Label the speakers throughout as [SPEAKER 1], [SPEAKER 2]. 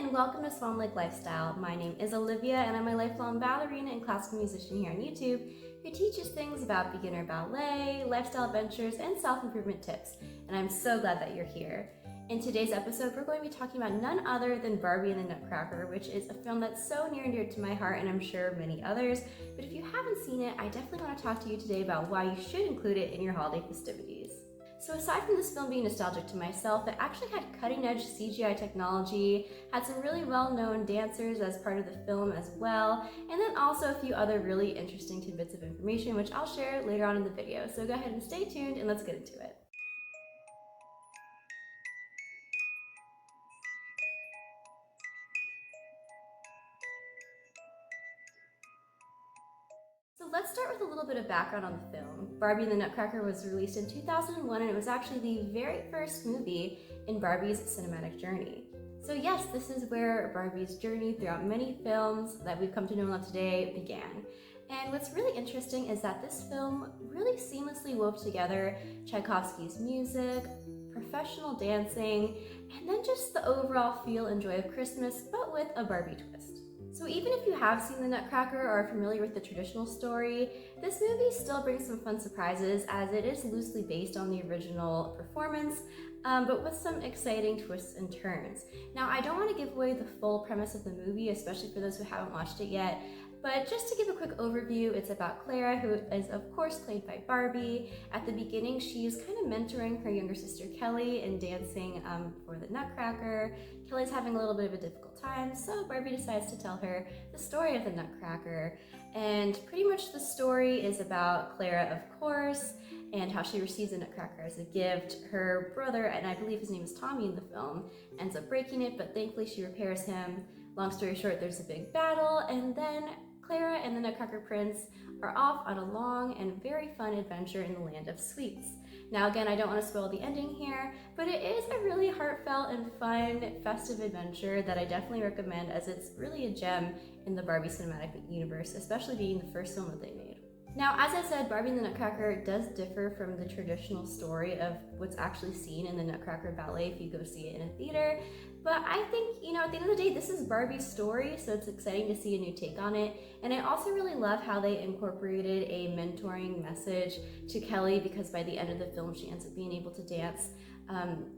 [SPEAKER 1] and welcome to Swan Lake Lifestyle. My name is Olivia and I'm a lifelong ballerina and classical musician here on YouTube who teaches things about beginner ballet, lifestyle adventures, and self-improvement tips. And I'm so glad that you're here. In today's episode, we're going to be talking about none other than Barbie and the Nutcracker, which is a film that's so near and dear to my heart and I'm sure many others. But if you haven't seen it, I definitely want to talk to you today about why you should include it in your holiday festivities. So aside from this film being nostalgic to myself, it actually had cutting-edge CGI technology, had some really well-known dancers as part of the film as well, and then also a few other really interesting tidbits of information, which I'll share later on in the video. So go ahead and stay tuned and let's get into it. So let's start with a little bit of background on the film. Barbie and the Nutcracker was released in 2001 and it was actually the very first movie in Barbie's cinematic journey. So yes, this is where Barbie's journey throughout many films that we've come to know and love today began. And what's really interesting is that this film really seamlessly wove together Tchaikovsky's music, professional dancing, and then just the overall feel and joy of Christmas, but with a Barbie twist. So even if you have seen the Nutcracker or are familiar with the traditional story, this movie still brings some fun surprises as it is loosely based on the original performance, but with some exciting twists and turns. Now, I don't want to give away the full premise of the movie, especially for those who haven't watched it yet, but just to give a quick overview, it's about Clara, who is of course played by Barbie. At the beginning, she's kind of mentoring her younger sister Kelly in dancing for the Nutcracker. Kelly's having a little bit of a difficult time, so Barbie decides to tell her the story of the Nutcracker. And pretty much the story is about Clara, of course, and how she receives a Nutcracker as a gift. Her brother, and I believe his name is Tommy in the film, ends up breaking it, but thankfully she repairs him. Long story short, there's a big battle, and then Clara and the Nutcracker Prince are off on a long and very fun adventure in the land of sweets. Now again, I don't want to spoil the ending here, but it is a really heartfelt and fun, festive adventure that I definitely recommend as it's really a gem in the Barbie cinematic universe, especially being the first film that they made. Now, as I said, Barbie and the Nutcracker does differ from the traditional story of what's actually seen in the Nutcracker ballet if you go see it in a theater. But I think, at the end of the day, this is Barbie's story, so it's exciting to see a new take on it. And I also really love how they incorporated a mentoring message to Kelly, because by the end of the film, she ends up being able to dance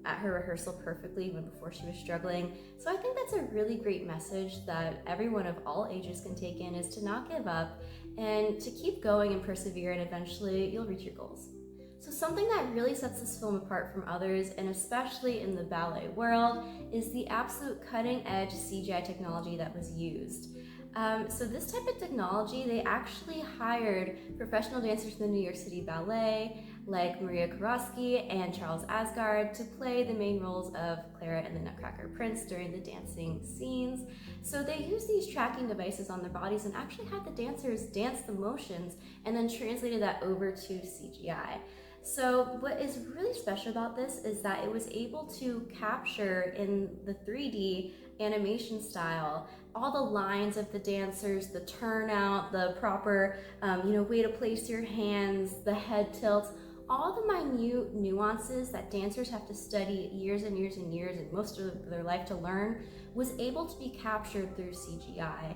[SPEAKER 1] at her rehearsal perfectly when before she was struggling. So I think that's a really great message that everyone of all ages can take in, is to not give up and to keep going and persevere, and eventually you'll reach your goals. So something that really sets this film apart from others, and especially in the ballet world, is the absolute cutting-edge CGI technology that was used. So this type of technology, they actually hired professional dancers from the New York City Ballet, like Maria Karosky and Charles Asgard, to play the main roles of Clara and the Nutcracker Prince during the dancing scenes. So they used these tracking devices on their bodies and actually had the dancers dance the motions and then translated that over to CGI. So what is really special about this is that it was able to capture in the 3D animation style all the lines of the dancers, the turnout, the proper way to place your hands, the head tilts, all the minute nuances that dancers have to study years and years and years and most of their life to learn, was able to be captured through CGI.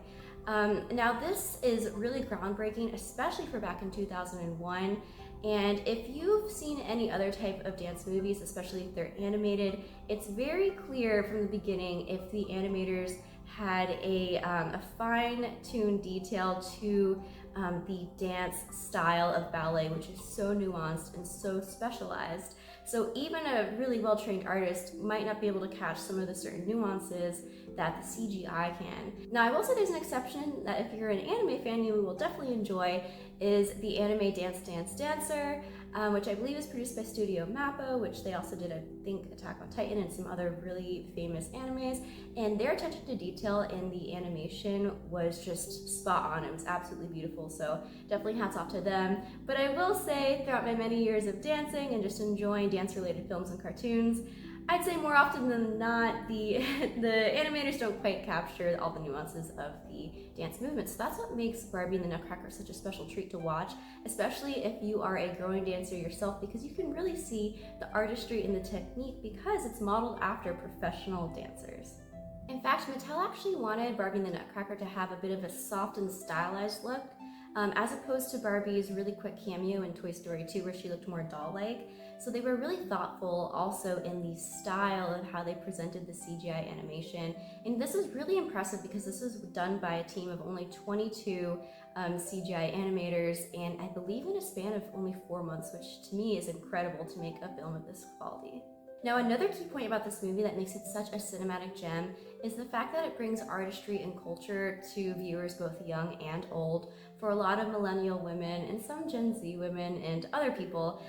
[SPEAKER 1] Now this is really groundbreaking, especially for back in 2001. And if you've seen any other type of dance movies, especially if they're animated, it's very clear from the beginning if the animators had a fine-tuned detail to the dance style of ballet, which is so nuanced and so specialized. So even a really well-trained artist might not be able to catch some of the certain nuances that the CGI can. Now, I will say there's an exception that if you're an anime fan, you will definitely enjoy, is the anime Dance Dance Dancer, which I believe is produced by Studio Mappa, which they also did, I think, Attack on Titan and some other really famous animes. And their attention to detail in the animation was just spot on. It was absolutely beautiful, so definitely hats off to them. But I will say, throughout my many years of dancing and just enjoying dance-related films and cartoons, I'd say more often than not, the animators don't quite capture all the nuances of the dance movement. So that's what makes Barbie and the Nutcracker such a special treat to watch, especially if you are a growing dancer yourself, because you can really see the artistry in the technique because it's modeled after professional dancers. In fact, Mattel actually wanted Barbie and the Nutcracker to have a bit of a soft and stylized look, as opposed to Barbie's really quick cameo in Toy Story 2 where she looked more doll-like. So they were really thoughtful also in the style of how they presented the CGI animation. And this is really impressive because this was done by a team of only 22 CGI animators, and I believe in a span of only 4 months, which to me is incredible to make a film of this quality. Now, another key point about this movie that makes it such a cinematic gem is the fact that it brings artistry and culture to viewers both young and old. For a lot of millennial women and some Gen Z women and other people,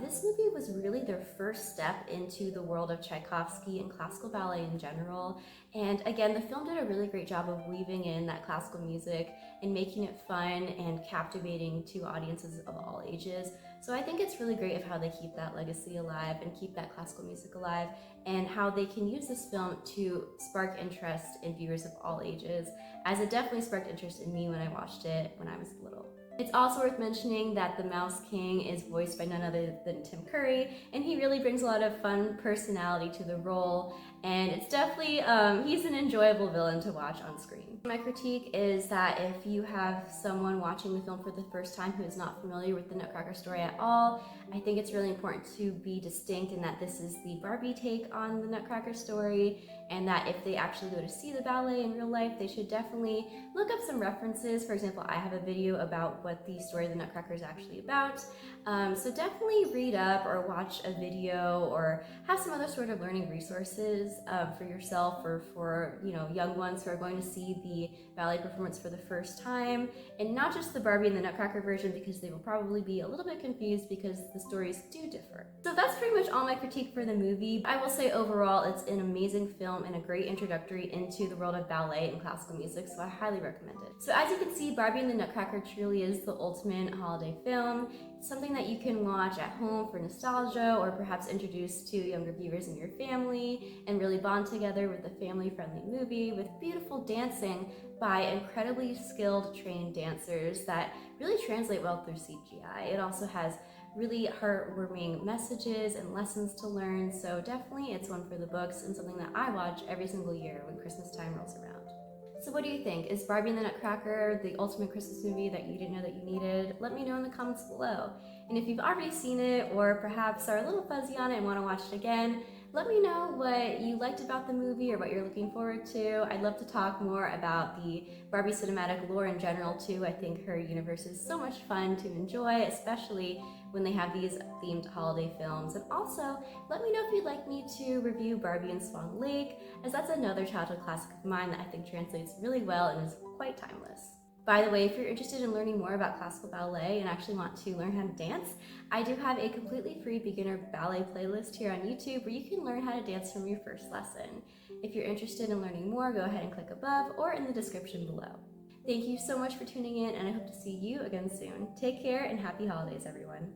[SPEAKER 1] this movie was really their first step into the world of Tchaikovsky and classical ballet in general. And again, the film did a really great job of weaving in that classical music and making it fun and captivating to audiences of all ages. So I think it's really great of how they keep that legacy alive and keep that classical music alive, and how they can use this film to spark interest in viewers of all ages, as it definitely sparked interest in me when I watched it when I was little. It's also worth mentioning that the Mouse King is voiced by none other than Tim Curry, and he really brings a lot of fun personality to the role, and it's definitely, he's an enjoyable villain to watch on screen. My critique is that if you have someone watching the film for the first time who is not familiar with the Nutcracker story at all, I think it's really important to be distinct in that this is the Barbie take on the Nutcracker story, and that if they actually go to see the ballet in real life, they should definitely look up some references. For example, I have a video about what the story of the Nutcracker is actually about, so definitely read up or watch a video or have some other sort of learning resources for yourself or for young ones who are going to see the ballet performance for the first time, and not just the Barbie and the Nutcracker version, because they will probably be a little bit confused because the stories do differ. So that's pretty much all my critique for the movie. I will say overall it's an amazing film and a great introductory into the world of ballet and classical music, so I highly recommend it. So as you can see, Barbie and the Nutcracker truly is the ultimate holiday film. It's something that you can watch at home for nostalgia, or perhaps introduce to younger viewers in your family and really bond together with a family-friendly movie with beautiful dancing by incredibly skilled, trained dancers that really translate well through CGI. It also has really heartwarming messages and lessons to learn, so definitely it's one for the books and something that I watch every single year when Christmas time rolls around. So what do you think? Is Barbie and the Nutcracker the ultimate Christmas movie that you didn't know that you needed? Let me know in the comments below. And if you've already seen it, or perhaps are a little fuzzy on it and want to watch it again, let me know what you liked about the movie or what you're looking forward to. I'd love to talk more about the Barbie cinematic lore in general too. I think her universe is so much fun to enjoy, especially when they have these themed holiday films. And also, let me know if you'd like me to review Barbie and Swan Lake, as that's another childhood classic of mine that I think translates really well and is quite timeless. By the way, if you're interested in learning more about classical ballet and actually want to learn how to dance, I do have a completely free beginner ballet playlist here on YouTube where you can learn how to dance from your first lesson. If you're interested in learning more, go ahead and click above or in the description below. Thank you so much for tuning in, and I hope to see you again soon. Take care and happy holidays, everyone.